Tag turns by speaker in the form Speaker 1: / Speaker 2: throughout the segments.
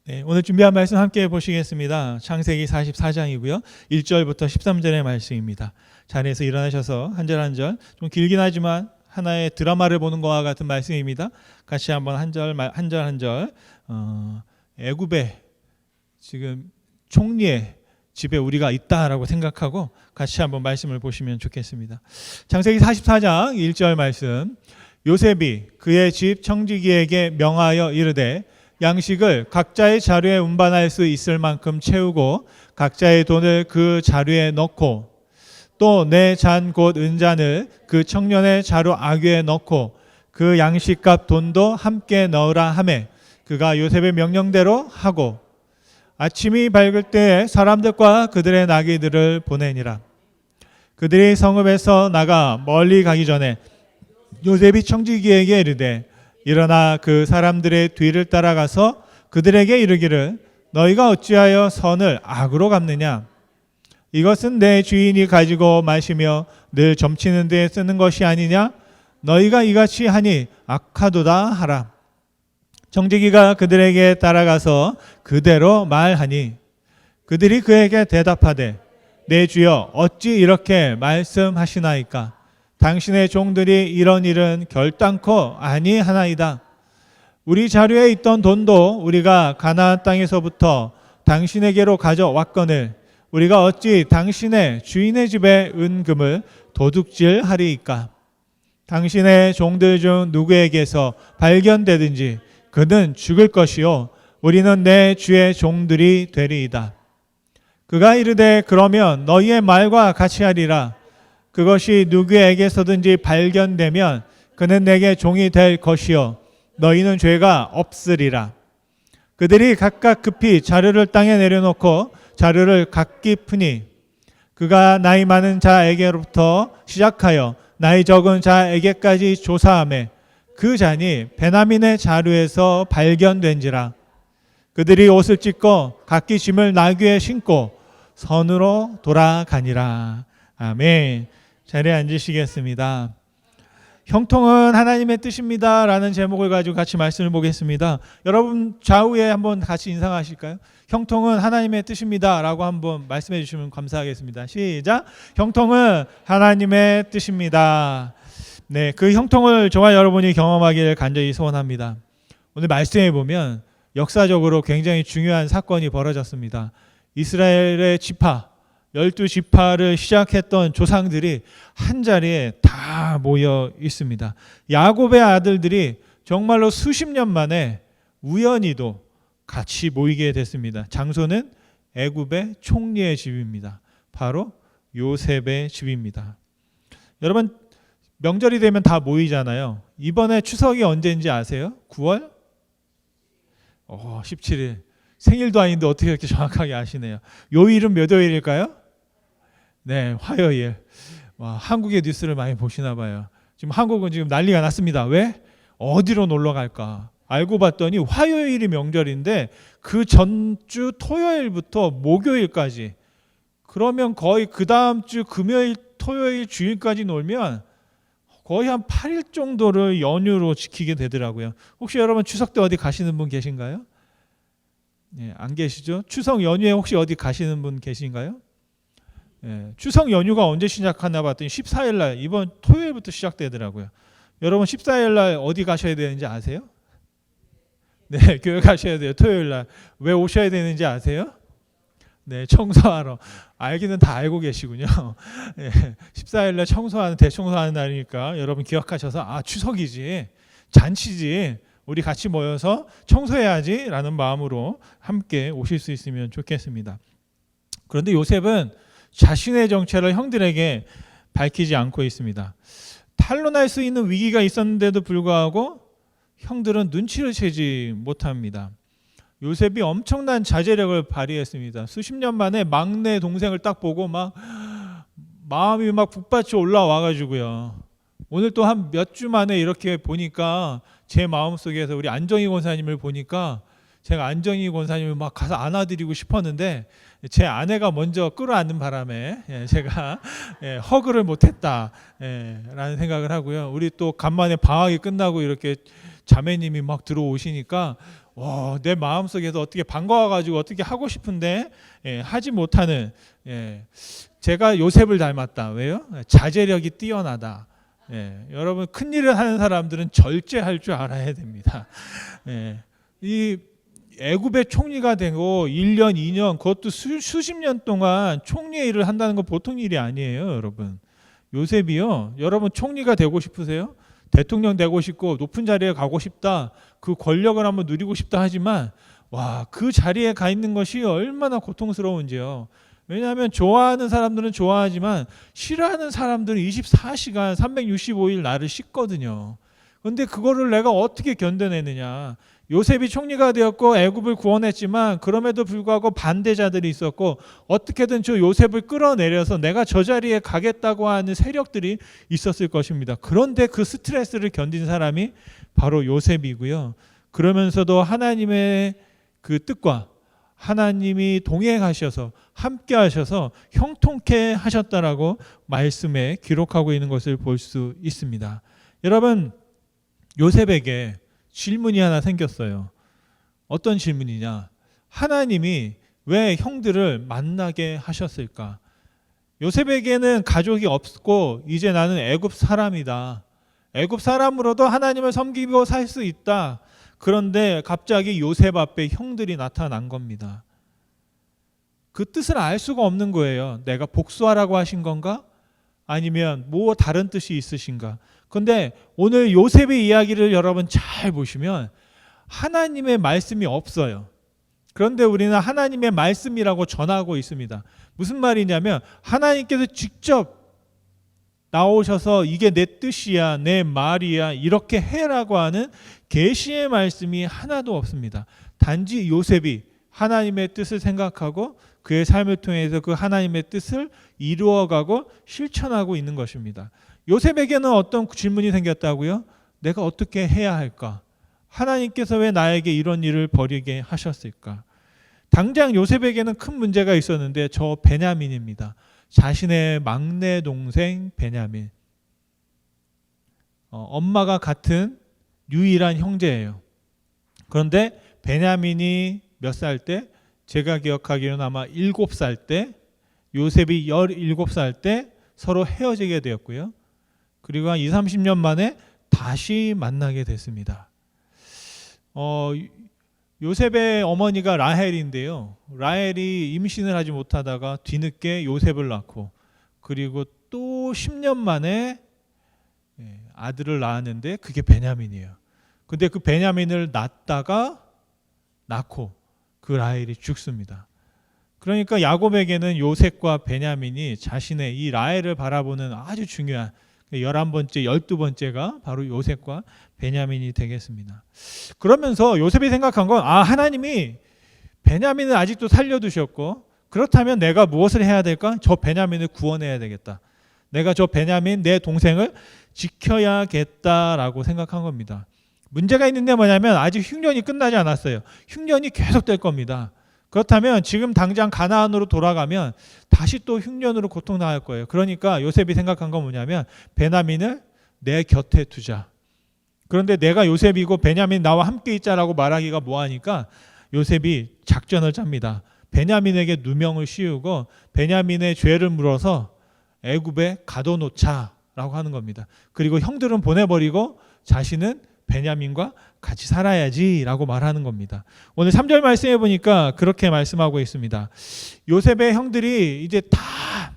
Speaker 1: 네, 오늘 준비한 말씀 함께 보시겠습니다. 창세기 44장이고요. 1절부터 13절의 말씀입니다. 자리에서 일어나셔서 한 절 한 절, 좀 길긴 하지만 하나의 드라마를 보는 것과 같은 말씀입니다. 같이 한번 한 절 한 절. 애굽에 지금 총리의 집에 우리가 있다라고 생각하고 같이 한번 말씀을 보시면 좋겠습니다. 창세기 44장 1절 말씀. 요셉이 그의 집 청지기에게 명하여 이르되 양식을 각자의 자루에 운반할 수 있을 만큼 채우고 각자의 돈을 그 자루에 넣고 또 내 잔 곧 은잔을 그 청년의 자루 아귀에 넣고 그 양식값 돈도 함께 넣으라 하매 그가 요셉의 명령대로 하고 아침이 밝을 때에 사람들과 그들의 나귀들을 보내니라. 그들이 성읍에서 나가 멀리 가기 전에 요셉이 청지기에게 이르되 일어나 그 사람들의 뒤를 따라가서 그들에게 이르기를 너희가 어찌하여 선을 악으로 갚느냐? 이것은 내 주인이 가지고 마시며 늘 점치는 데 쓰는 것이 아니냐? 너희가 이같이 하니 악하도다 하라. 청지기가 그들에게 따라가서 그대로 말하니 그들이 그에게 대답하되 내 주여 어찌 이렇게 말씀하시나이까? 당신의 종들이 이런 일은 결단코 아니하나이다. 우리 자루에 있던 돈도 우리가 가나안 땅에서부터 당신에게로 가져왔거늘 우리가 어찌 당신의 주인의 집에 은금을 도둑질하리이까? 당신의 종들 중 누구에게서 발견되든지 그는 죽을 것이요 우리는 내 주의 종들이 되리이다. 그가 이르되 그러면 너희의 말과 같이 하리라. 그것이 누구에게서든지 발견되면 그는 내게 종이 될 것이요 너희는 죄가 없으리라. 그들이 각각 급히 자루를 땅에 내려놓고 자루를 각기 푸니 그가 나이 많은 자에게로부터 시작하여 나이 적은 자에게까지 조사하매 그 잔이 베냐민의 자루에서 발견된지라. 그들이 옷을 찢고 각기 짐을 나귀에 신고 선으로 돌아가니라. 아멘. 자리에 앉으시겠습니다. 형통은 하나님의 뜻입니다 라는 제목을 가지고 같이 말씀을 보겠습니다. 여러분 좌우에 한번 같이 인상하실까요? 형통은 하나님의 뜻입니다 라고 한번 말씀해 주시면 감사하겠습니다. 시작. 형통은 하나님의 뜻입니다. 네, 그 형통을 저와 여러분이 경험하기를 간절히 소원합니다. 오늘 말씀해 보면 역사적으로 굉장히 중요한 사건이 벌어졌습니다. 이스라엘의 지파 12지파를 시작했던 조상들이 한자리에 다 모여 있습니다. 야곱의 아들들이 정말로 수십 년 만에 우연히도 같이 모이게 됐습니다. 장소는 애굽의 총리의 집입니다. 바로 요셉의 집입니다. 여러분 명절이 되면 다 모이잖아요. 이번에 추석이 언제인지 아세요? 9월? 17일. 생일도 아닌데 어떻게 이렇게 정확하게 아시네요. 요일은 몇 요일일까요? 네, 화요일. 와, 한국의 뉴스를 많이 보시나 봐요. 지금 한국은 지금 난리가 났습니다. 왜? 어디로 놀러 갈까? 알고 봤더니 화요일이 명절인데 그 전주 토요일부터 목요일까지 그러면 거의 그 다음 주 금요일, 토요일, 주일까지 놀면 거의 한 8일 정도를 연휴로 지키게 되더라고요. 혹시 여러분 추석 때 어디 가시는 분 계신가요? 네, 안 계시죠? 추석 연휴에 혹시 어디 가시는 분 계신가요? 네, 추석 연휴가 언제 시작하나 봤더니 14일 날 이번 토요일부터 시작되더라고요. 여러분 14일 날 어디 가셔야 되는지 아세요? 네, 교회 가셔야 돼요. 토요일 날. 왜 오셔야 되는지 아세요? 네, 청소하러. 알기는 다 알고 계시군요. 네, 14일 날 대청소하는 날이니까 여러분 기억하셔서 추석이지, 잔치지, 우리 같이 모여서 청소해야지 라는 마음으로 함께 오실 수 있으면 좋겠습니다. 그런데 요셉은 자신의 정체를 형들에게 밝히지 않고 있습니다. 탄로날 수 있는 위기가 있었는데도 불구하고 형들은 눈치를 채지 못합니다. 요셉이 엄청난 자제력을 발휘했습니다. 수십 년 만에 막내 동생을 딱 보고 마음이 북받쳐 올라와 가지고요. 오늘 또 한 몇 주 만에 이렇게 보니까 제 마음속에서 우리 안정희 권사님을 보니까 제가 안정희 권사님을 막 가서 안아드리고 싶었는데 제 아내가 먼저 끌어안는 바람에 제가 허그를 못했다 라는 생각을 하고요. 우리 또 간만에 방학이 끝나고 이렇게 자매님이 막 들어오시니까 내 마음속에서 어떻게 반가워가지고 어떻게 하고 싶은데 하지 못하는, 제가 요셉을 닮았다. 왜요? 자제력이 뛰어나다. 여러분, 큰일을 하는 사람들은 절제할 줄 알아야 됩니다. 이 애굽의 총리가 되고 1년, 2년, 그것도 수십 년 동안 총리의 일을 한다는 건 보통 일이 아니에요, 여러분. 요셉이요, 여러분 총리가 되고 싶으세요? 대통령 되고 싶고 높은 자리에 가고 싶다, 그 권력을 한번 누리고 싶다 하지만 그 자리에 가 있는 것이 얼마나 고통스러운지요. 왜냐하면 좋아하는 사람들은 좋아하지만 싫어하는 사람들은 24시간 365일 나를 씻거든요. 그런데 그거를 내가 어떻게 견뎌내느냐. 요셉이 총리가 되었고 애굽을 구원했지만 그럼에도 불구하고 반대자들이 있었고 어떻게든 저 요셉을 끌어내려서 내가 저 자리에 가겠다고 하는 세력들이 있었을 것입니다. 그런데 그 스트레스를 견딘 사람이 바로 요셉이고요. 그러면서도 하나님의 그 뜻과 하나님이 동행하셔서 함께 하셔서 형통케 하셨다라고 말씀에 기록하고 있는 것을 볼 수 있습니다. 여러분, 요셉에게 질문이 하나 생겼어요. 어떤 질문이냐? 하나님이 왜 형들을 만나게 하셨을까? 요셉에게는 가족이 없고 이제 나는 애굽 사람이다. 애굽 사람으로도 하나님을 섬기고 살 수 있다. 그런데 갑자기 요셉 앞에 형들이 나타난 겁니다. 그 뜻을 알 수가 없는 거예요. 내가 복수하라고 하신 건가? 아니면 뭐 다른 뜻이 있으신가? 그런데 오늘 요셉의 이야기를 여러분 잘 보시면 하나님의 말씀이 없어요. 그런데 우리는 하나님의 말씀이라고 전하고 있습니다. 무슨 말이냐면 하나님께서 직접 나오셔서 이게 내 뜻이야, 내 말이야, 이렇게 해라고 하는 계시의 말씀이 하나도 없습니다. 단지 요셉이 하나님의 뜻을 생각하고 그의 삶을 통해서 그 하나님의 뜻을 이루어가고 실천하고 있는 것입니다. 요셉에게는 어떤 질문이 생겼다고요? 내가 어떻게 해야 할까? 하나님께서 왜 나에게 이런 일을 벌이게 하셨을까? 당장 요셉에게는 큰 문제가 있었는데 저 베냐민입니다. 자신의 막내 동생 베냐민. 엄마가 같은 유일한 형제예요. 그런데 베냐민이 몇 살 때? 제가 기억하기로는 아마 7살 때, 요셉이 17살 때 서로 헤어지게 되었고요. 그리고 한 20-30년 만에 다시 만나게 됐습니다. 요셉의 어머니가 라헬인데요. 라헬이 임신을 하지 못하다가 뒤늦게 요셉을 낳고 그리고 또 10년 만에 아들을 낳았는데 그게 베냐민이에요. 근데 그 베냐민을 낳고 그 라헬이 죽습니다. 그러니까 야곱에게는 요셉과 베냐민이 자신의 이 라헬을 바라보는 아주 중요한 11번째, 12번째가 바로 요셉과 베냐민이 되겠습니다. 그러면서 요셉이 생각한 건 하나님이 베냐민을 아직도 살려두셨고 그렇다면 내가 무엇을 해야 될까? 저 베냐민을 구원해야 되겠다. 내가 저 베냐민 내 동생을 지켜야겠다라고 생각한 겁니다. 문제가 있는데 뭐냐면 아직 흉년이 끝나지 않았어요. 흉년이 계속될 겁니다. 그렇다면 지금 당장 가나안으로 돌아가면 다시 또 흉년으로 고통당할 거예요. 그러니까 요셉이 생각한 건 뭐냐면 베냐민을 내 곁에 두자. 그런데 내가 요셉이고 베냐민 나와 함께 있자라고 말하기가 뭐하니까 요셉이 작전을 짭니다. 베냐민에게 누명을 씌우고 베냐민의 죄를 물어서 애굽에 가둬놓자라고 하는 겁니다. 그리고 형들은 보내버리고 자신은 베냐민과 같이 살아야지라고 말하는 겁니다. 오늘 3절 말씀해 보니까 그렇게 말씀하고 있습니다. 요셉의 형들이 이제 다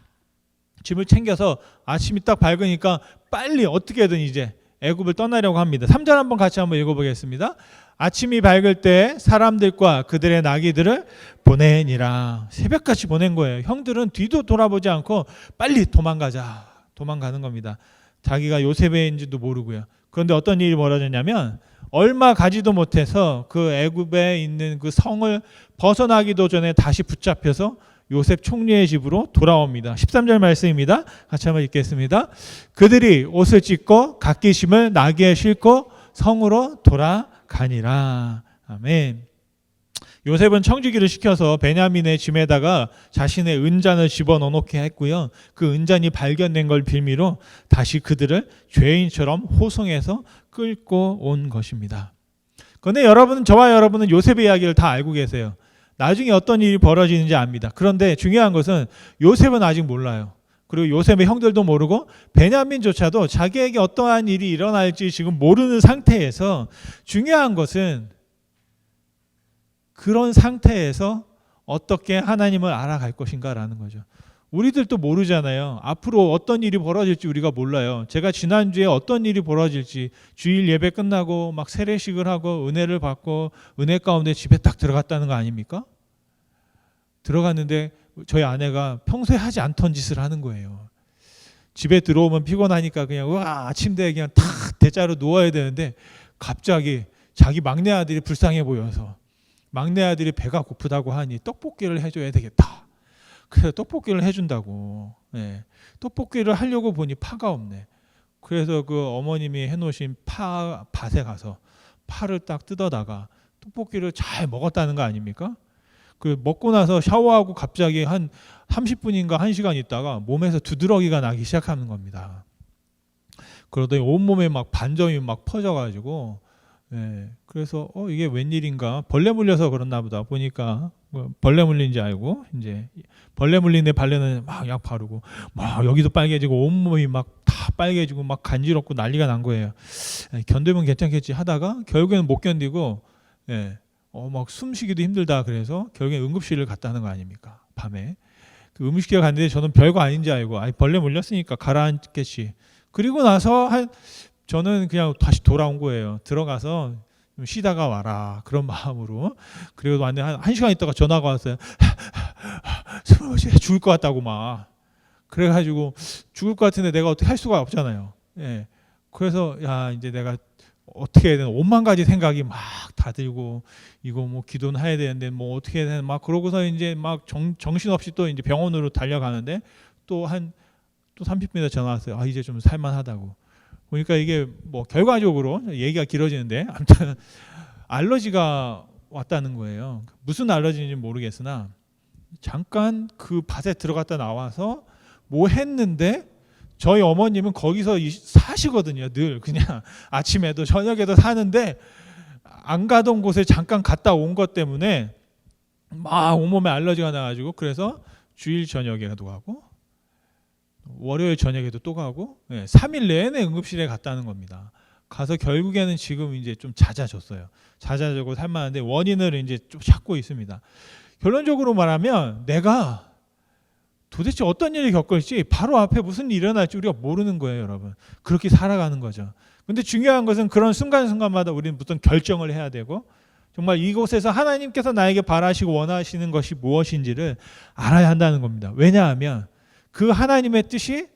Speaker 1: 짐을 챙겨서 아침이 딱 밝으니까 빨리 어떻게든 이제 애굽을 떠나려고 합니다. 3절 한번 같이 한번 읽어보겠습니다. 아침이 밝을 때 사람들과 그들의 나귀들을 보내니라. 새벽같이 보낸 거예요. 형들은 뒤도 돌아보지 않고 빨리 도망가는 겁니다. 자기가 요셉인지도 모르고요. 그런데 어떤 일이 벌어졌냐면 얼마 가지도 못해서 그 애굽에 있는 그 성을 벗어나기도 전에 다시 붙잡혀서 요셉 총리의 집으로 돌아옵니다. 13절 말씀입니다. 같이 한번 읽겠습니다. 그들이 옷을 찢고 갓기심을 나귀에 싣고 성으로 돌아가니라. 아멘. 요셉은 청지기를 시켜서 베냐민의 짐에다가 자신의 은잔을 집어넣어 놓게 했고요. 그 은잔이 발견된 걸 빌미로 다시 그들을 죄인처럼 호송해서 끌고 온 것입니다. 그런데 저와 여러분은 요셉의 이야기를 다 알고 계세요. 나중에 어떤 일이 벌어지는지 압니다. 그런데 중요한 것은 요셉은 아직 몰라요. 그리고 요셉의 형들도 모르고 베냐민조차도 자기에게 어떠한 일이 일어날지 지금 모르는 상태에서, 중요한 것은 그런 상태에서 어떻게 하나님을 알아갈 것인가라는 거죠. 우리들도 모르잖아요. 앞으로 어떤 일이 벌어질지 우리가 몰라요. 제가 지난주에 어떤 일이 벌어질지, 주일 예배 끝나고 막 세례식을 하고 은혜를 받고 은혜 가운데 집에 딱 들어갔다는 거 아닙니까? 들어갔는데 저희 아내가 평소에 하지 않던 짓을 하는 거예요. 집에 들어오면 피곤하니까 그냥 침대에 그냥 탁 대자로 누워야 되는데 갑자기 자기 막내 아들이 불쌍해 보여서, 막내 아들이 배가 고프다고 하니 떡볶이를 해줘야 되겠다. 그래서 떡볶이를 해준다고. 네. 떡볶이를 하려고 보니 파가 없네. 그래서 그 어머님이 해놓으신 밭에 가서 파를 딱 뜯어다가 떡볶이를 잘 먹었다는 거 아닙니까? 그 먹고 나서 샤워하고 갑자기 한 30분인가 1시간 있다가 몸에서 두드러기가 나기 시작하는 겁니다. 그러더니 온몸에 막 반점이 막 퍼져가지고, 그래서 이게 웬일인가, 벌레 물려서 그렇나 보다. 보니까 벌레 물린지 알고 이제 벌레 물린데 발레는 막 약 바르고 막 여기도 빨개지고 온몸이 막 다 빨개지고 막 간지럽고 난리가 난 거예요. 견디면 괜찮겠지 하다가 결국에는 못 견디고, 막 숨쉬기도 힘들다. 그래서 결국에 응급실을 갔다는 거 아닙니까? 밤에 그 응급실에 갔는데 저는 별거 아닌지 알고, 벌레 물렸으니까 가라앉겠지. 그리고 나서 저는 그냥 다시 돌아온 거예요. 들어가서 좀 쉬다가 와라 그런 마음으로. 그리고 왔는데 한 시간 있다가 전화가 왔어요. 죽을 것 같다고 막. 그래가지고 죽을 것 같은데 내가 어떻게 할 수가 없잖아요. 그래서 이제 내가 어떻게 해야 되나, 5만 가지 생각이 막 다 들고, 이거 뭐 기도는 해야 되는데 뭐 어떻게 해야 되나 막 그러고서 이제 막 정신없이 또 이제 병원으로 달려가는데 또 30분 있다 전화 왔어요. 이제 좀 살만하다고. 보니까 이게 뭐 결과적으로 얘기가 길어지는데 아무튼 알러지가 왔다는 거예요. 무슨 알러지인지 모르겠으나 잠깐 그 밭에 들어갔다 나와서 뭐 했는데, 저희 어머님은 거기서 사시거든요. 늘 그냥 아침에도 저녁에도 사는데 안 가던 곳에 잠깐 갔다 온 것 때문에 막 온몸에 알러지가 나가지고, 그래서 주일 저녁에도 가고 월요일 저녁에도 또 가고 3일 내내 응급실에 갔다는 겁니다. 가서 결국에는 지금 이제 좀 잦아졌어요. 잦아지고 살만한데 원인을 이제 좀 찾고 있습니다. 결론적으로 말하면 내가 도대체 어떤 일을 겪을지, 바로 앞에 무슨 일이 일어날지 우리가 모르는 거예요, 여러분. 그렇게 살아가는 거죠. 근데 중요한 것은 그런 순간순간마다 우리는 어떤 결정을 해야 되고, 정말 이곳에서 하나님께서 나에게 바라시고 원하시는 것이 무엇인지를 알아야 한다는 겁니다. 왜냐하면 그 하나님의 뜻이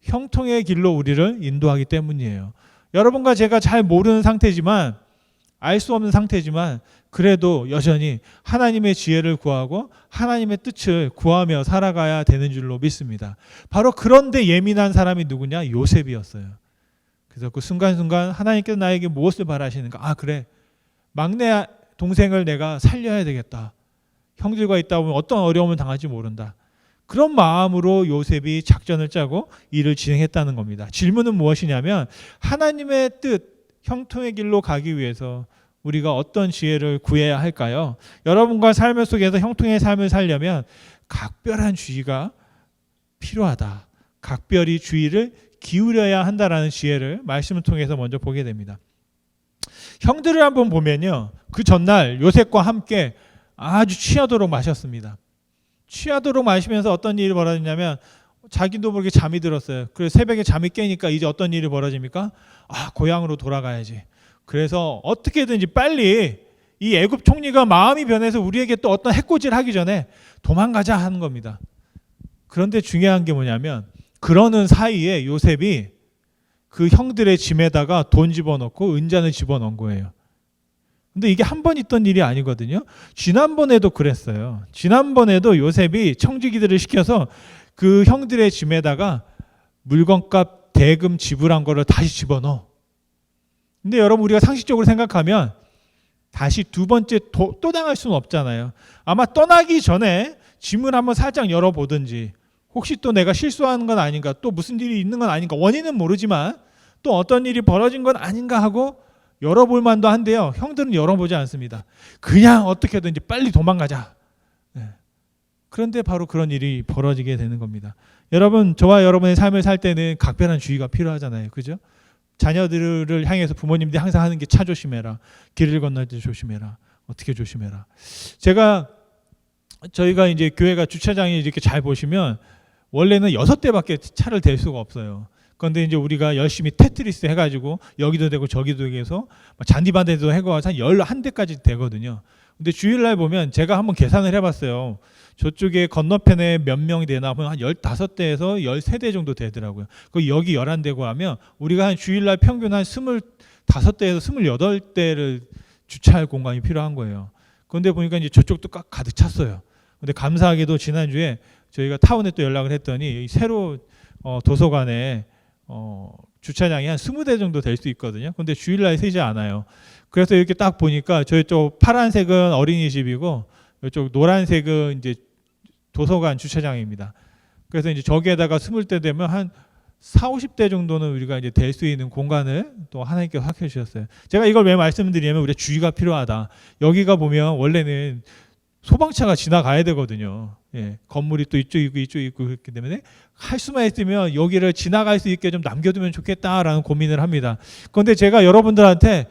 Speaker 1: 형통의 길로 우리를 인도하기 때문이에요. 여러분과 제가 잘 모르는 상태지만, 알 수 없는 상태지만, 그래도 여전히 하나님의 지혜를 구하고 하나님의 뜻을 구하며 살아가야 되는 줄로 믿습니다. 바로 그런데 예민한 사람이 누구냐? 요셉이었어요. 그래서 그 순간순간 하나님께서 나에게 무엇을 바라시는가? 그래, 막내 동생을 내가 살려야 되겠다. 형들과 있다 보면 어떤 어려움을 당할지 모른다. 그런 마음으로 요셉이 작전을 짜고 일을 진행했다는 겁니다. 질문은 무엇이냐면, 하나님의 뜻, 형통의 길로 가기 위해서 우리가 어떤 지혜를 구해야 할까요? 여러분과 삶의 속에서 형통의 삶을 살려면 각별한 주의가 필요하다. 각별히 주의를 기울여야 한다라는 지혜를 말씀을 통해서 먼저 보게 됩니다. 형들을 한번 보면요, 그 전날 요셉과 함께 아주 취하도록 마셨습니다. 취하도록 마시면서 어떤 일이 벌어지냐면, 자기도 모르게 잠이 들었어요. 그래서 새벽에 잠이 깨니까 이제 어떤 일이 벌어집니까? 고향으로 돌아가야지. 그래서 어떻게든지 빨리 이 애굽 총리가 마음이 변해서 우리에게 또 어떤 해코지를 하기 전에 도망가자 하는 겁니다. 그런데 중요한 게 뭐냐면, 그러는 사이에 요셉이 그 형들의 짐에다가 돈 집어넣고 은잔을 집어넣은 거예요. 근데 이게 한 번 있던 일이 아니거든요. 지난번에도 그랬어요. 지난번에도 요셉이 청지기들을 시켜서 그 형들의 짐에다가 물건값 대금 지불한 거를 다시 집어넣어. 근데 여러분, 우리가 상식적으로 생각하면 다시 두 번째 또 당할 수는 없잖아요. 아마 떠나기 전에 짐을 한번 살짝 열어보든지, 혹시 또 내가 실수하는 건 아닌가, 또 무슨 일이 있는 건 아닌가, 원인은 모르지만 또 어떤 일이 벌어진 건 아닌가 하고 열어볼 만도 한데요. 형들은 열어보지 않습니다. 그냥 어떻게든지 빨리 도망가자. 그런데 바로 그런 일이 벌어지게 되는 겁니다. 여러분, 저와 여러분의 삶을 살 때는 각별한 주의가 필요하잖아요. 그죠? 자녀들을 향해서 부모님들이 항상 하는 게 차 조심해라. 길을 건널 때 조심해라. 어떻게 조심해라. 저희가 이제 교회가 주차장이 이렇게 잘 보시면 원래는 6대밖에 차를 댈 수가 없어요. 그런데 이제 우리가 열심히 테트리스 해가지고 여기도 되고 저기도 되고 해서 잔디반대도 해가지고 한 11대까지 되거든요. 근데 주일날 보면 제가 한번 계산을 해봤어요. 저쪽에 건너편에 몇 명이 되나 보면 한 15대에서 13대 정도 되더라고요. 여기 11대고 하면 우리가 한 주일날 평균 한 25대에서 28대를 주차할 공간이 필요한 거예요. 그런데 보니까 이제 저쪽도 가득 찼어요. 근데 감사하게도 지난주에 저희가 타운에 또 연락을 했더니 새로 도서관에 주차장이 한 20대 정도 될 수 있거든요. 근데 주일날 세지 않아요. 그래서 이렇게 딱 보니까 저쪽 파란색은 어린이집이고 이쪽 노란색은 이제 도서관 주차장입니다. 그래서 이제 저기에다가 20대 되면 한 40-50대 정도는 우리가 이제 될 수 있는 공간을 또 하나님께서 확해 주셨어요. 제가 이걸 왜 말씀드리냐면 우리가 주의가 필요하다. 여기가 보면 원래는 소방차가 지나가야 되거든요. 건물이 또 이쪽 있고 이쪽 있고 그렇기 때문에 할 수만 있으면 여기를 지나갈 수 있게 좀 남겨두면 좋겠다라는 고민을 합니다. 그런데 제가 여러분들한테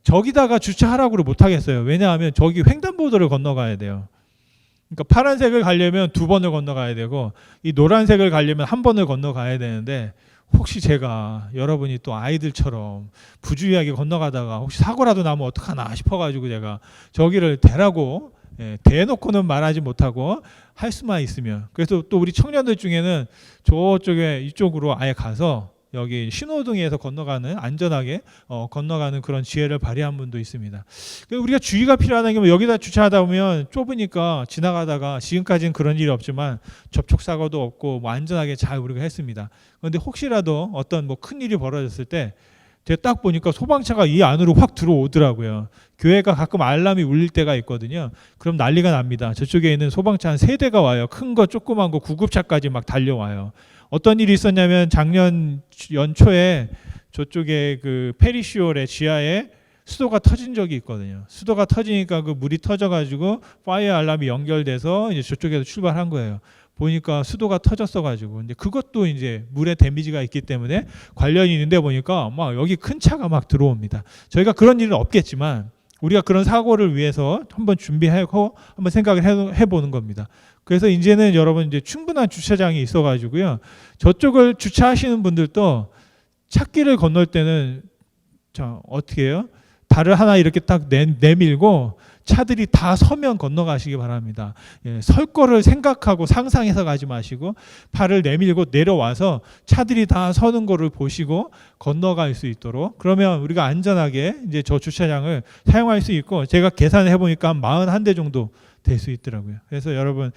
Speaker 1: 저기다가 주차하라고를 못 하겠어요. 왜냐하면 저기 횡단보도를 건너가야 돼요. 그러니까 파란색을 가려면 2번을 건너가야 되고 이 노란색을 가려면 1번을 건너가야 되는데 혹시 제가 여러분이 또 아이들처럼 부주의하게 건너가다가 혹시 사고라도 나면 어떡하나 싶어가지고 제가 저기를 대라고 대놓고는 말하지 못하고 할 수만 있으면, 그래서 또 우리 청년들 중에는 저쪽에 이쪽으로 아예 가서 여기 신호등에서 건너가는 안전하게 건너가는 그런 지혜를 발휘한 분도 있습니다. 우리가 주의가 필요하다는 게 여기다 주차하다 보면 좁으니까 지나가다가 지금까지는 그런 일이 없지만 접촉 사고도 없고 안전하게 잘 우리가 했습니다. 그런데 혹시라도 어떤 큰 일이 벌어졌을 때 제가 딱 보니까 소방차가 이 안으로 확 들어오더라고요. 교회가 가끔 알람이 울릴 때가 있거든요. 그럼 난리가 납니다. 저쪽에 있는 소방차 한 3대가 와요. 큰 거 조그만 거 구급차까지 막 달려와요. 어떤 일이 있었냐면 작년 연초에 저쪽에 그 페리시올의 지하에 수도가 터진 적이 있거든요. 수도가 터지니까 그 물이 터져가지고 파이어 알람이 연결돼서 이제 저쪽에서 출발한 거예요. 보니까 수도가 터졌어가지고, 근데 그것도 이제 물에 데미지가 있기 때문에 관련이 있는데 보니까 막 여기 큰 차가 막 들어옵니다. 저희가 그런 일은 없겠지만 우리가 그런 사고를 위해서 한번 준비하고 한번 생각을 해보는 겁니다. 그래서 이제는 여러분 이제 충분한 주차장이 있어가지고요. 저쪽을 주차하시는 분들도 찻길을 건널 때는 자 어떻게 해요? 발을 하나 이렇게 딱 내밀고 차들이 다 서면 건너가시기 바랍니다. 설 거를 생각하고 상상해서 가지 마시고 발을 내밀고 내려와서 차들이 다 서는 거를 보시고 건너갈 수 있도록, 그러면 우리가 안전하게 이제 저 주차장을 사용할 수 있고, 제가 계산을 해보니까 한 41대 정도 될 수 있더라고요. 그래서 여러분,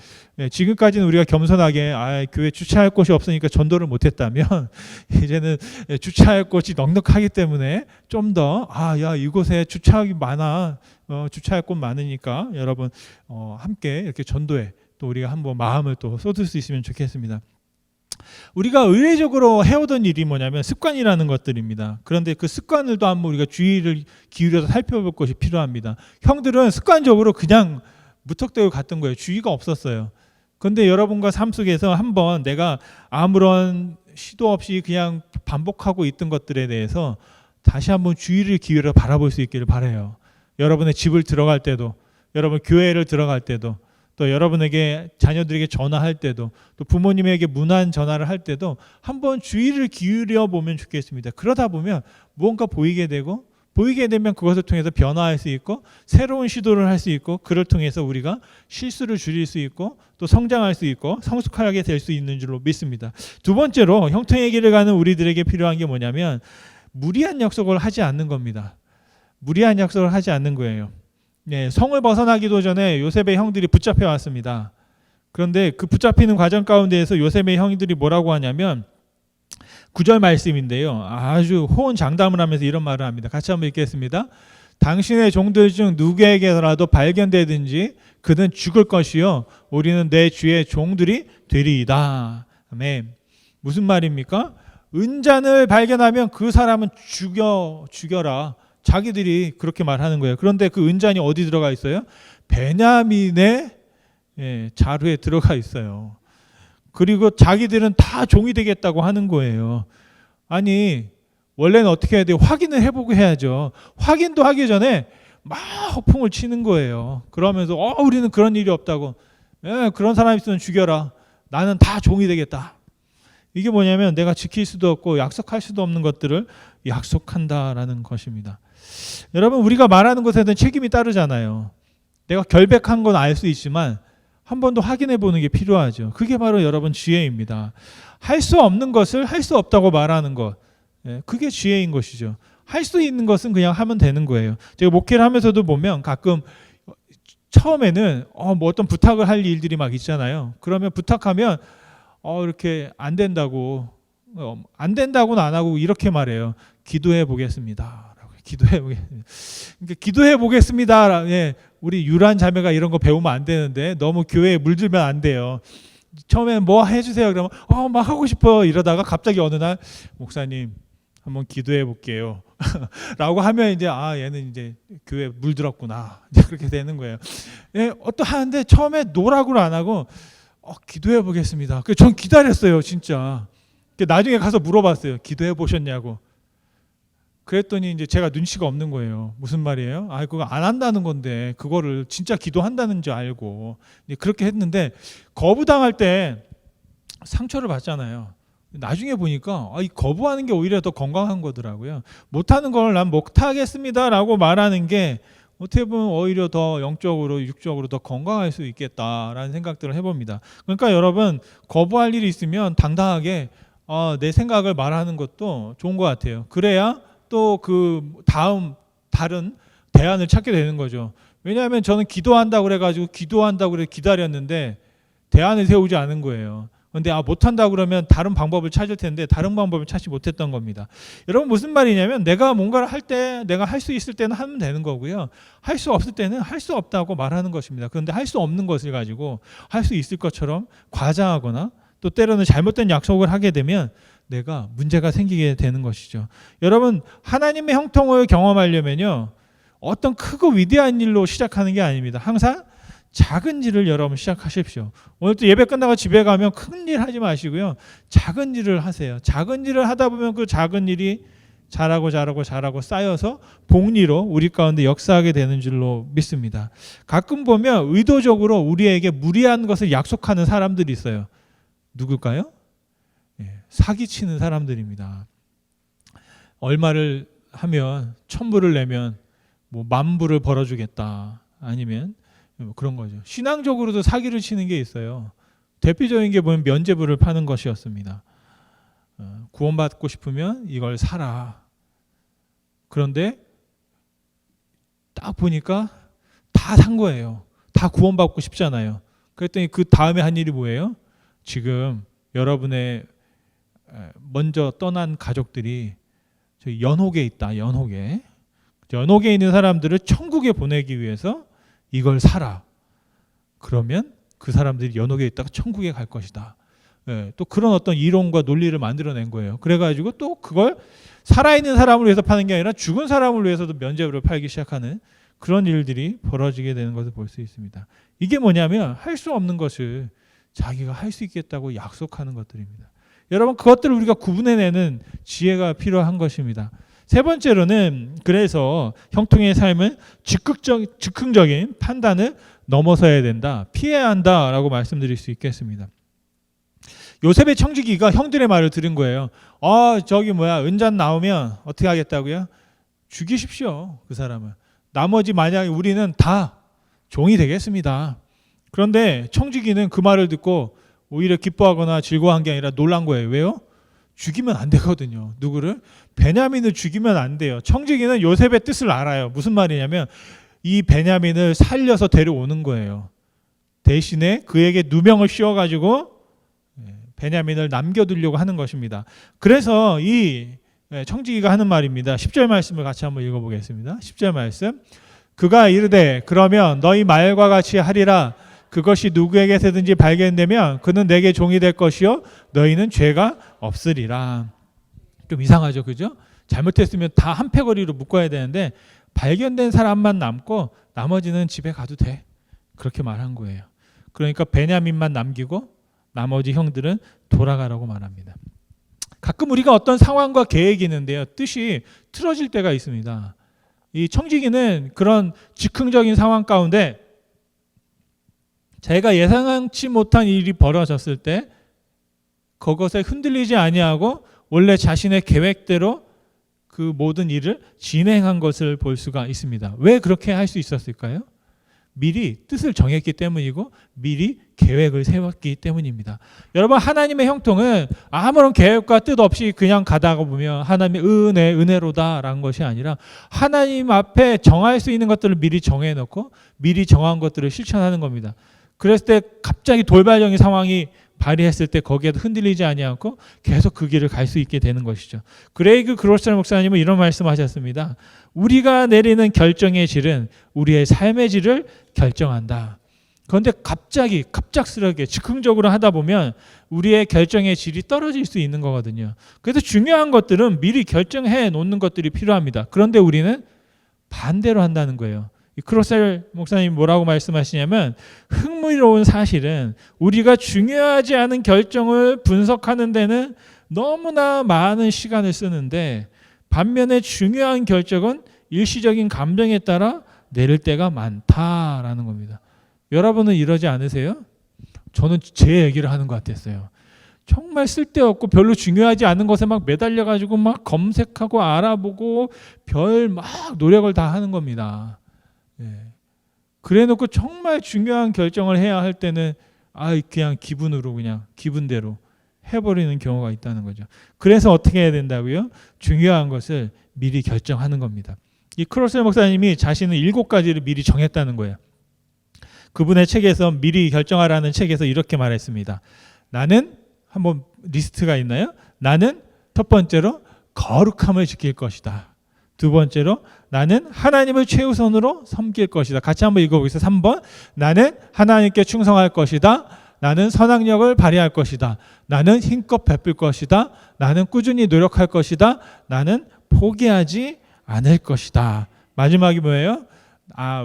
Speaker 1: 지금까지는 우리가 겸손하게 교회 주차할 곳이 없으니까 전도를 못했다면 이제는 주차할 곳이 넉넉하기 때문에 좀 더 야 이곳에 주차하기 많아, 주차할 곳 많으니까 여러분 함께 이렇게 전도에 또 우리가 한번 마음을 또 쏟을 수 있으면 좋겠습니다. 우리가 의례적으로 해오던 일이 뭐냐면 습관이라는 것들입니다. 그런데 그 습관을 또 한번 우리가 주의를 기울여서 살펴볼 것이 필요합니다. 형들은 습관적으로 그냥 무턱대고 갔던 거예요. 주의가 없었어요. 그런데 여러분과 삶 속에서 한번 내가 아무런 시도 없이 그냥 반복하고 있던 것들에 대해서 다시 한번 주의를 기울여 바라볼 수 있기를 바라요. 여러분의 집을 들어갈 때도, 여러분 교회를 들어갈 때도, 또 여러분에게 자녀들에게 전화할 때도, 또 부모님에게 문안 전화를 할 때도 한번 주의를 기울여 보면 좋겠습니다. 그러다 보면 무언가 보이게 되고, 보이게 되면 그것을 통해서 변화할 수 있고 새로운 시도를 할 수 있고, 그를 통해서 우리가 실수를 줄일 수 있고 또 성장할 수 있고 성숙하게 될 수 있는 줄로 믿습니다. 두 번째로 형통의 길을 가는 우리들에게 필요한 게 뭐냐면 무리한 약속을 하지 않는 겁니다. 무리한 약속을 하지 않는 거예요. 성을 벗어나기도 전에 요셉의 형들이 붙잡혀 왔습니다. 그런데 그 붙잡히는 과정 가운데에서 요셉의 형들이 뭐라고 하냐면 9절 말씀인데요. 아주 호언장담을 하면서 이런 말을 합니다. 같이 한번 읽겠습니다. 당신의 종들 중 누구에게라도 발견되든지 그는 죽을 것이요 우리는 내 주의 종들이 되리이다. 아멘. 무슨 말입니까? 은잔을 발견하면 그 사람은 죽여라. 자기들이 그렇게 말하는 거예요. 그런데 그 은잔이 어디 들어가 있어요? 베냐민의 자루에 들어가 있어요. 그리고 자기들은 다 종이 되겠다고 하는 거예요. 아니 원래는 어떻게 해야 돼요? 확인을 해보고 해야죠. 확인도 하기 전에 막 허풍을 치는 거예요. 그러면서 우리는 그런 일이 없다고. 그런 사람 있으면 죽여라. 나는 다 종이 되겠다. 이게 뭐냐면 내가 지킬 수도 없고 약속할 수도 없는 것들을 약속한다라는 것입니다. 여러분 우리가 말하는 것에 대한 책임이 따르잖아요. 내가 결백한 건 알 수 있지만 한 번 더 확인해 보는 게 필요하죠. 그게 바로 여러분 지혜입니다. 할 수 없는 것을 할 수 없다고 말하는 것. 그게 지혜인 것이죠. 할 수 있는 것은 그냥 하면 되는 거예요. 제가 목회를 하면서도 보면 가끔 처음에는 뭐 어떤 부탁을 할 일들이 막 있잖아요. 그러면 부탁하면 이렇게 안 된다고는 안 하고 이렇게 말해요. 기도해 보겠습니다. 기도해 보겠습니다. 그러니까 기도해 보겠습니다. 우리 유란 자매가 이런 거 배우면 안 되는데 너무 교회에 물들면 안 돼요. 처음에 뭐 해주세요. 그러면 막 하고 싶어 이러다가 갑자기 어느 날 목사님 한번 기도해 볼게요. 라고 하면 이제 얘는 이제 교회 물들었구나. 이제 그렇게 되는 거예요. 하는데 처음에 노라고를 안 하고 기도해 보겠습니다. 전 기다렸어요, 진짜. 나중에 가서 물어봤어요. 기도해 보셨냐고. 그랬더니 이제 제가 눈치가 없는 거예요. 무슨 말이에요? 그거 안 한다는 건데 그거를 진짜 기도한다는 줄 알고 그렇게 했는데 거부당할 때 상처를 받잖아요. 나중에 보니까 이 거부하는 게 오히려 더 건강한 거더라고요. 못하는 걸 난 못하겠습니다라고 말하는 게 어떻게 보면 오히려 더 영적으로 육적으로 더 건강할 수 있겠다라는 생각들을 해봅니다. 그러니까 여러분 거부할 일이 있으면 당당하게 내 생각을 말하는 것도 좋은 것 같아요. 그래야 또 그 다른 대안을 찾게 되는 거죠. 왜냐하면 저는 기도한다고 그래가지고 기다렸는데 대안을 세우지 않은 거예요. 그런데 못한다고 그러면 다른 방법을 찾을 텐데 다른 방법을 찾지 못했던 겁니다. 여러분 무슨 말이냐면 내가 뭔가를 할 때 내가 할 수 있을 때는 하면 되는 거고요. 할 수 없을 때는 할 수 없다고 말하는 것입니다. 그런데 할 수 없는 것을 가지고 할 수 있을 것처럼 과장하거나 또 때로는 잘못된 약속을 하게 되면 내가 문제가 생기게 되는 것이죠. 여러분 하나님의 형통을 경험하려면요. 어떤 크고 위대한 일로 시작하는 게 아닙니다. 항상 작은 일을 여러분 시작하십시오. 오늘 또 예배 끝나고 집에 가면 큰 일 하지 마시고요. 작은 일을 하세요. 작은 일을 하다 보면 그 작은 일이 잘하고 쌓여서 복리로 우리 가운데 역사하게 되는 줄로 믿습니다. 가끔 보면 의도적으로 우리에게 무리한 것을 약속하는 사람들이 있어요. 누굴까요? 사기치는 사람들입니다. 얼마를 하면 1,000불을 내면 뭐 10,000불을 벌어주겠다. 아니면 그런 거죠. 신앙적으로도 사기를 치는 게 있어요. 대표적인 게 보면 면죄부를 파는 것이었습니다. 구원받고 싶으면 이걸 사라. 그런데 딱 보니까 다 산 거예요. 다 구원받고 싶잖아요. 그랬더니 그 다음에 한 일이 뭐예요? 지금 여러분의 먼저 떠난 가족들이 저희 연옥에 있다. 연옥에 있는 사람들을 천국에 보내기 위해서 이걸 사라. 그러면 그 사람들이 연옥에 있다가 천국에 갈 것이다. 또 그런 어떤 이론과 논리를 만들어낸 거예요. 그래가지고 또 그걸 살아있는 사람을 위해서 파는 게 아니라 죽은 사람을 위해서도 면죄부를 팔기 시작하는 그런 일들이 벌어지게 되는 것을 볼 수 있습니다. 이게 뭐냐면 할 수 없는 것을 자기가 할 수 있겠다고 약속하는 것들입니다. 여러분 그것들을 우리가 구분해내는 지혜가 필요한 것입니다. 세 번째로는 그래서 형통의 삶은 즉흥적인 판단을 넘어서야 된다. 피해야 한다라고 말씀드릴 수 있겠습니다. 요셉의 청지기가 형들의 말을 들은 거예요. 은잔 나오면 어떻게 하겠다고요? 죽이십시오. 그 사람을. 나머지 만약에 우리는 다 종이 되겠습니다. 그런데 청지기는 그 말을 듣고 오히려 기뻐하거나 즐거워한 게 아니라 놀란 거예요. 왜요? 죽이면 안 되거든요. 누구를? 베냐민을 죽이면 안 돼요. 청지기는 요셉의 뜻을 알아요. 무슨 말이냐면 이 베냐민을 살려서 데려오는 거예요. 대신에 그에게 누명을 씌워가지고 베냐민을 남겨두려고 하는 것입니다. 그래서 이 청지기가 하는 말입니다. 10절 말씀을 같이 한번 읽어보겠습니다. 10절 말씀. 그가 이르되 그러면 너희 말과 같이 하리라. 그것이 누구에게서든지 발견되면 그는 내게 종이 될 것이요 너희는 죄가 없으리라. 좀 이상하죠, 그죠? 잘못했으면 다 한 패거리로 묶어야 되는데 발견된 사람만 남고 나머지는 집에 가도 돼. 그렇게 말한 거예요. 그러니까 베냐민만 남기고 나머지 형들은 돌아가라고 말합니다. 가끔 우리가 어떤 상황과 계획이 있는데요, 뜻이 틀어질 때가 있습니다. 이 청지기는 그런 즉흥적인 상황 가운데 자기가 예상치 못한 일이 벌어졌을 때 그것에 흔들리지 아니하고 원래 자신의 계획대로 그 모든 일을 진행한 것을 볼 수가 있습니다. 왜 그렇게 할 수 있었을까요? 미리 뜻을 정했기 때문이고 미리 계획을 세웠기 때문입니다. 여러분, 하나님의 형통은 아무런 계획과 뜻 없이 그냥 가다가 보면 하나님의 은혜로다라는 것이 아니라 하나님 앞에 정할 수 있는 것들을 미리 정해놓고 미리 정한 것들을 실천하는 겁니다. 그랬을 때 갑자기 돌발적인 상황이 발휘했을 때 거기에도 흔들리지 아니하고 계속 그 길을 갈 수 있게 되는 것이죠. 그레이그 그로스터 목사님은 이런 말씀하셨습니다. 우리가 내리는 결정의 질은 우리의 삶의 질을 결정한다. 그런데 갑작스럽게 즉흥적으로 하다 보면 우리의 결정의 질이 떨어질 수 있는 거거든요. 그래서 중요한 것들은 미리 결정해 놓는 것들이 필요합니다. 그런데 우리는 반대로 한다는 거예요. 크로셀 목사님 뭐라고 말씀하시냐면 흥미로운 사실은 우리가 중요하지 않은 결정을 분석하는 데는 너무나 많은 시간을 쓰는데 반면에 중요한 결정은 일시적인 감정에 따라 내릴 때가 많다라는 겁니다. 여러분은 이러지 않으세요? 저는 제 얘기를 하는 것 같았어요. 정말 쓸데없고 별로 중요하지 않은 것에 막 매달려가지고 막 검색하고 알아보고 별 막 노력을 다 하는 겁니다. 그래놓고 정말 중요한 결정을 해야 할 때는 그냥 기분으로 그냥 기분대로 해버리는 경우가 있다는 거죠. 그래서 어떻게 해야 된다고요? 중요한 것을 미리 결정하는 겁니다. 이 크로셀 목사님이 자신은 7가지를 미리 정했다는 거예요. 그분의 책에서 미리 결정하라는 책에서 이렇게 말했습니다. 나는 한번 리스트가 있나요? 나는 첫 번째로 거룩함을 지킬 것이다. 두 번째로 나는 하나님을 최우선으로 섬길 것이다. 같이 한번 읽어보겠습니다. 3번 나는 하나님께 충성할 것이다. 나는 선악력을 발휘할 것이다. 나는 힘껏 베풀 것이다. 나는 꾸준히 노력할 것이다. 나는 포기하지 않을 것이다. 마지막이 뭐예요?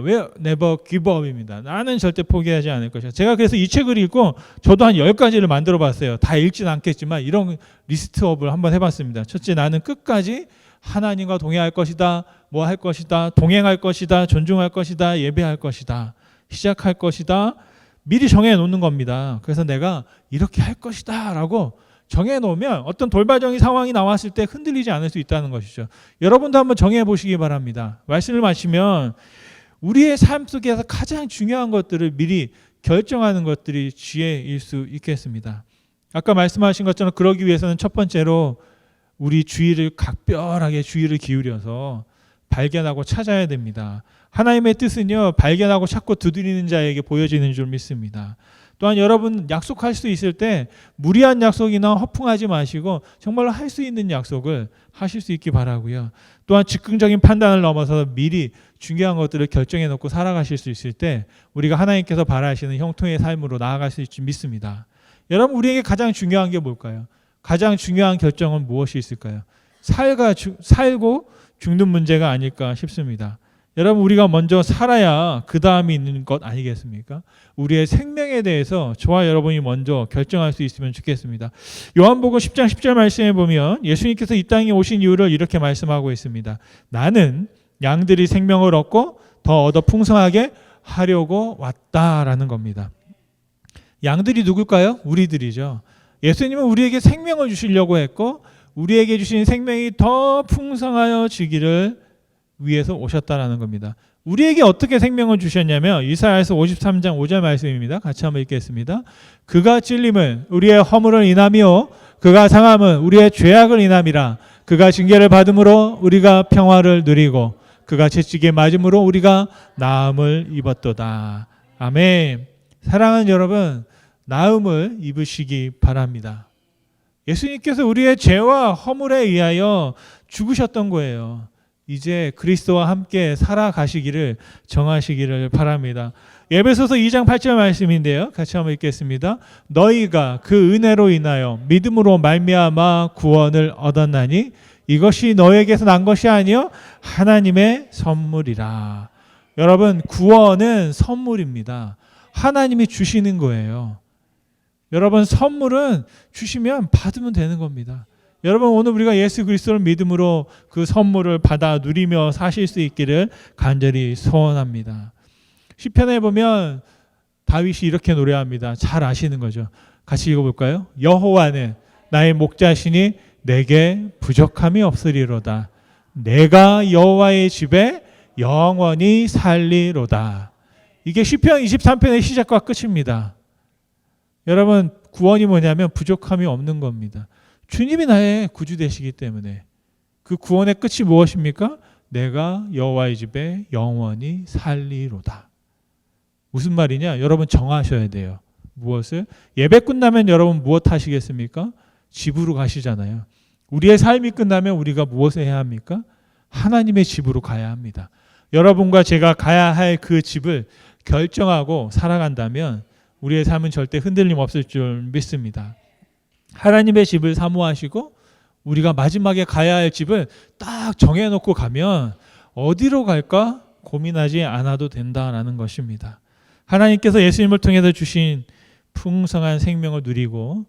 Speaker 1: 왜 never give up입니다. 나는 절대 포기하지 않을 것이다. 제가 그래서 이 책을 읽고 저도 한 10가지를 만들어 봤어요. 다 읽지는 않겠지만 이런 리스트업을 한번 해봤습니다. 첫째, 나는 끝까지 하나님과 동행할 것이다. 뭐 할 것이다. 동행할 것이다. 존중할 것이다. 예배할 것이다. 시작할 것이다. 미리 정해놓는 겁니다. 그래서 내가 이렇게 할 것이다 라고 정해놓으면 어떤 돌발적인 상황이 나왔을 때 흔들리지 않을 수 있다는 것이죠. 여러분도 한번 정해보시기 바랍니다. 말씀을 마치면 우리의 삶 속에서 가장 중요한 것들을 미리 결정하는 것들이 지혜일 수 있겠습니다. 아까 말씀하신 것처럼 그러기 위해서는 첫 번째로 우리 각별하게 주의를 기울여서 발견하고 찾아야 됩니다. 하나님의 뜻은요, 발견하고 찾고 두드리는 자에게 보여지는 줄 믿습니다. 또한 여러분 약속할 수 있을 때 무리한 약속이나 허풍하지 마시고 정말로 할 수 있는 약속을 하실 수 있기 바라고요. 또한 즉흥적인 판단을 넘어서 미리 중요한 것들을 결정해 놓고 살아가실 수 있을 때 우리가 하나님께서 바라시는 형통의 삶으로 나아갈 수 있을 줄 믿습니다. 여러분, 우리에게 가장 중요한 게 뭘까요? 가장 중요한 결정은 무엇이 있을까요? 살고 죽는 문제가 아닐까 싶습니다. 여러분, 우리가 먼저 살아야 그 다음이 있는 것 아니겠습니까? 우리의 생명에 대해서 저와 여러분이 먼저 결정할 수 있으면 좋겠습니다. 요한복음 10장 10절 말씀에 보면 예수님께서 이 땅에 오신 이유를 이렇게 말씀하고 있습니다. 나는 양들이 생명을 얻고 더 얻어 풍성하게 하려고 왔다라는 겁니다. 양들이 누굴까요? 우리들이죠. 예수님은 우리에게 생명을 주시려고 했고 우리에게 주신 생명이 더 풍성하여지기를 위해서 오셨다라는 겁니다. 우리에게 어떻게 생명을 주셨냐면 이사야서 53장 5절 말씀입니다. 같이 한번 읽겠습니다. 그가 찔림은 우리의 허물을 인하며 그가 상함은 우리의 죄악을 인함이라. 그가 징계를 받음으로 우리가 평화를 누리고 그가 채찍에 맞음으로 우리가 나음을 입었도다. 아멘. 사랑하는 여러분, 나음을 입으시기 바랍니다. 예수님께서 우리의 죄와 허물에 의하여 죽으셨던 거예요. 이제 그리스도와 함께 살아가시기를 정하시기를 바랍니다. 에베소서 2장 8절 말씀인데요. 같이 한번 읽겠습니다. 너희가 그 은혜로 인하여 믿음으로 말미암아 구원을 얻었나니 이것이 너에게서 난 것이 아니요 하나님의 선물이라. 여러분, 구원은 선물입니다. 하나님이 주시는 거예요. 여러분, 선물은 주시면 받으면 되는 겁니다. 여러분, 오늘 우리가 예수 그리스도를 믿음으로 그 선물을 받아 누리며 사실 수 있기를 간절히 소원합니다. 시편에 보면 다윗이 이렇게 노래합니다. 잘 아시는 거죠. 같이 읽어볼까요? 여호와는 나의 목자시니 내게 부족함이 없으리로다. 내가 여호와의 집에 영원히 살리로다. 이게 시편 23편의 시작과 끝입니다. 여러분, 구원이 뭐냐면 부족함이 없는 겁니다. 주님이 나의 구주 되시기 때문에. 그 구원의 끝이 무엇입니까? 내가 여호와의 집에 영원히 살리로다. 무슨 말이냐? 여러분 정하셔야 돼요. 무엇을? 예배 끝나면 여러분 무엇 하시겠습니까? 집으로 가시잖아요. 우리의 삶이 끝나면 우리가 무엇을 해야 합니까? 하나님의 집으로 가야 합니다. 여러분과 제가 가야 할 그 집을 결정하고 살아간다면 우리의 삶은 절대 흔들림 없을 줄 믿습니다. 하나님의 집을 사모하시고 우리가 마지막에 가야 할 집을 딱 정해놓고 가면 어디로 갈까 고민하지 않아도 된다라는 것입니다. 하나님께서 예수님을 통해서 주신 풍성한 생명을 누리고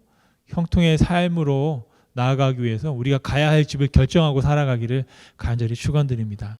Speaker 1: 형통의 삶으로 나아가기 위해서 우리가 가야 할 집을 결정하고 살아가기를 간절히 축원드립니다.